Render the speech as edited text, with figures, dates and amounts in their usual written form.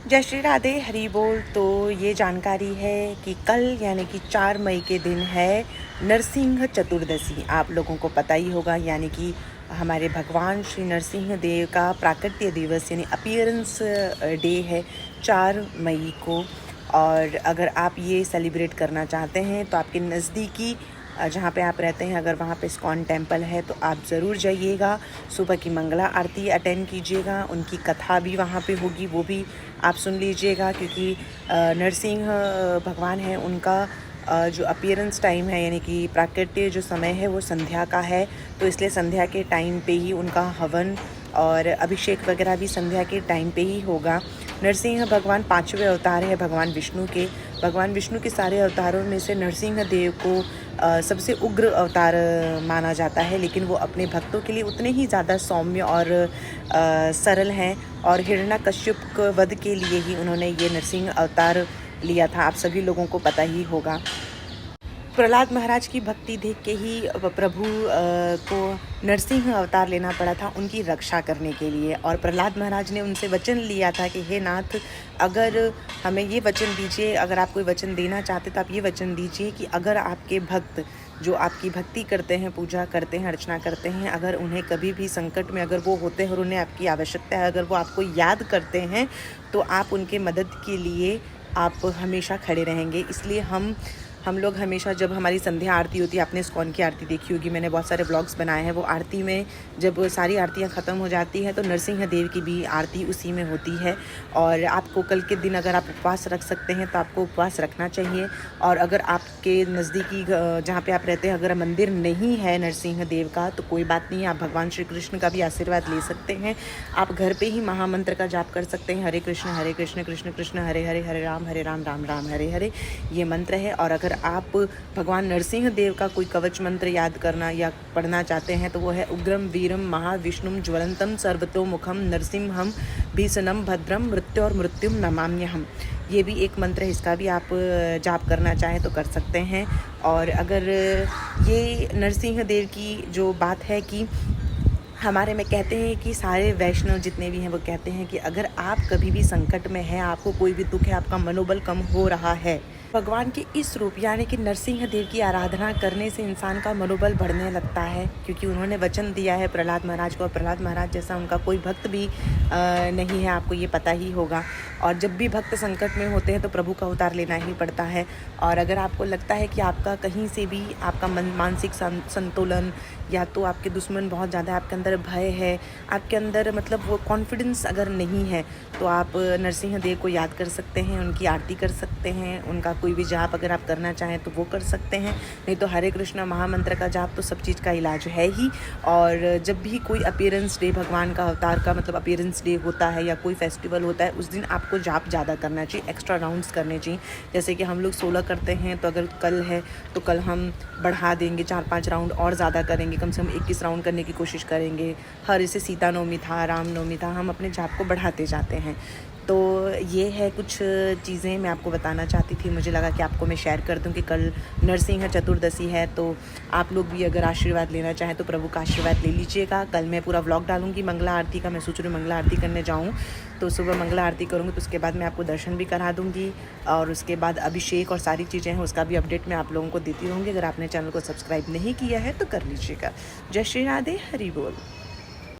जय श्री राधे हरि बोल। तो ये जानकारी है कि कल यानी कि 4 मई के दिन है नरसिंह चतुर्दशी। आप लोगों को पता ही होगा, यानी कि हमारे भगवान श्री नरसिंह देव का प्राकट्य दिवस यानी अपीयरेंस डे है 4 मई को। और अगर आप ये सेलिब्रेट करना चाहते हैं तो आपके नज़दीकी जहाँ पे आप रहते हैं, अगर वहाँ पे इस्कॉन टेम्पल है तो आप ज़रूर जाइएगा। सुबह की मंगला आरती अटेंड कीजिएगा, उनकी कथा भी वहाँ पे होगी, वो भी आप सुन लीजिएगा। क्योंकि नरसिंह भगवान है, उनका जो अपीयरेंस टाइम है यानी कि प्राकट्य जो समय है वो संध्या का है। तो इसलिए संध्या के टाइम पे ही उनका हवन और अभिषेक वगैरह भी संध्या के टाइम पे ही होगा। नरसिंह भगवान 5वें अवतार है भगवान विष्णु के। भगवान विष्णु के सारे अवतारों में से नरसिंह देव को सबसे उग्र अवतार माना जाता है, लेकिन वो अपने भक्तों के लिए उतने ही ज़्यादा सौम्य और सरल हैं। और हिरण्यकश्यप के वध के लिए ही उन्होंने ये नरसिंह अवतार लिया था, आप सभी लोगों को पता ही होगा। प्रहलाद महाराज की भक्ति देख के ही प्रभु को नरसिंह अवतार लेना पड़ा था उनकी रक्षा करने के लिए। और प्रहलाद महाराज ने उनसे वचन लिया था कि हे नाथ, अगर हमें ये वचन दीजिए, अगर आप कोई वचन देना चाहते तो आप ये वचन दीजिए कि अगर आपके भक्त जो आपकी भक्ति करते हैं, पूजा करते हैं, अर्चना करते हैं, अगर उन्हें कभी भी संकट में अगर वो होते हैं और उन्हें आपकी आवश्यकता है, अगर वो आपको याद करते हैं तो आप उनके मदद के लिए आप हमेशा खड़े रहेंगे। इसलिए हम लोग हमेशा जब हमारी संध्या आरती होती है, आपने इस्कॉन की आरती देखी होगी, मैंने बहुत सारे ब्लॉग्स बनाए हैं, वो आरती में जब सारी आरतियां ख़त्म हो जाती हैं तो नरसिंह देव की भी आरती उसी में होती है। और आपको कल के दिन अगर आप उपवास रख सकते हैं तो आपको उपवास रखना चाहिए। और अगर आपके नज़दीकी जहाँ पे आप रहते हैं अगर मंदिर नहीं है नरसिंह देव का तो कोई बात नहीं है, आप भगवान श्री कृष्ण का भी आशीर्वाद ले सकते हैं। आप घर पर ही महामंत्र का जाप कर सकते हैं, हरे कृष्ण कृष्ण कृष्ण हरे हरे, हरे राम राम राम हरे हरे, ये मंत्र है। और अगर आप भगवान नरसिंह देव का कोई कवच मंत्र याद करना या पढ़ना चाहते हैं तो वो है उग्रम वीरम महाविष्णुम ज्वलंतम सर्वतोमुखम नरसिंहम भीषणम भद्रम मृत्यु और मृत्युम नमाम्यहम। ये भी एक मंत्र है, इसका भी आप जाप करना चाहें तो कर सकते हैं। और अगर ये नरसिंह देव की जो बात है कि हमारे में कहते हैं कि सारे वैष्णव जितने भी हैं वो कहते हैं कि अगर आप कभी भी संकट में हैं, आपको कोई भी दुख है, आपका मनोबल कम हो रहा है, भगवान के इस रूप यानी कि नरसिंह देव की आराधना करने से इंसान का मनोबल बढ़ने लगता है। क्योंकि उन्होंने वचन दिया है प्रहलाद महाराज को, और प्रहलाद महाराज जैसा उनका कोई भक्त भी नहीं है, आपको ये पता ही होगा। और जब भी भक्त संकट में होते हैं तो प्रभु का अवतार लेना ही पड़ता है। और अगर आपको लगता है कि आपका कहीं से भी आपका मानसिक संतुलन या तो आपके दुश्मन बहुत ज़्यादा, आपके अंदर भय है, आपके अंदर मतलब वो कॉन्फिडेंस अगर नहीं है, तो आप नरसिंह देव को याद कर सकते हैं, उनकी आरती कर सकते हैं, उनका कोई भी जाप अगर आप करना चाहें तो वो कर सकते हैं। नहीं तो हरे कृष्ण महामंत्र का जाप तो सब चीज़ का इलाज है ही। और जब भी कोई अपीयरेंस डे, भगवान का अवतार का मतलब अपीयरेंस डे होता है या कोई फेस्टिवल होता है, उस दिन आपको जाप ज़्यादा करना चाहिए, एक्स्ट्रा राउंड्स करने चाहिए। जैसे कि हम लोग 16 करते हैं तो अगर कल है तो कल हम बढ़ा देंगे, 4-5 राउंड और ज़्यादा करेंगे, कम से कम 21 राउंड करने की कोशिश करेंगे। हर जैसे सीता नवमी था, राम नवमी था, हम अपने जाप को बढ़ाते जाते हैं। तो ये है कुछ चीज़ें मैं आपको बताना चाहती थी, मुझे लगा कि आपको मैं शेयर कर दूं कि कल नरसिंह चतुर्दशी है, तो आप लोग भी अगर आशीर्वाद लेना चाहें तो प्रभु का आशीर्वाद ले लीजिएगा। कल मैं पूरा व्लॉग डालूंगी मंगला आरती का, मैं सोच रही हूँ मंगला आरती करने जाऊँ, तो सुबह मंगला आरती करूँगी तो उसके बाद मैं आपको दर्शन भी करा दूँगी, और उसके बाद अभिषेक और सारी चीज़ें हैं उसका भी अपडेट मैं आप लोगों को देती रहूँगी। अगर आपने चैनल को सब्सक्राइब नहीं किया है तो कर लीजिएगा। जय श्री राधे हरि बोल।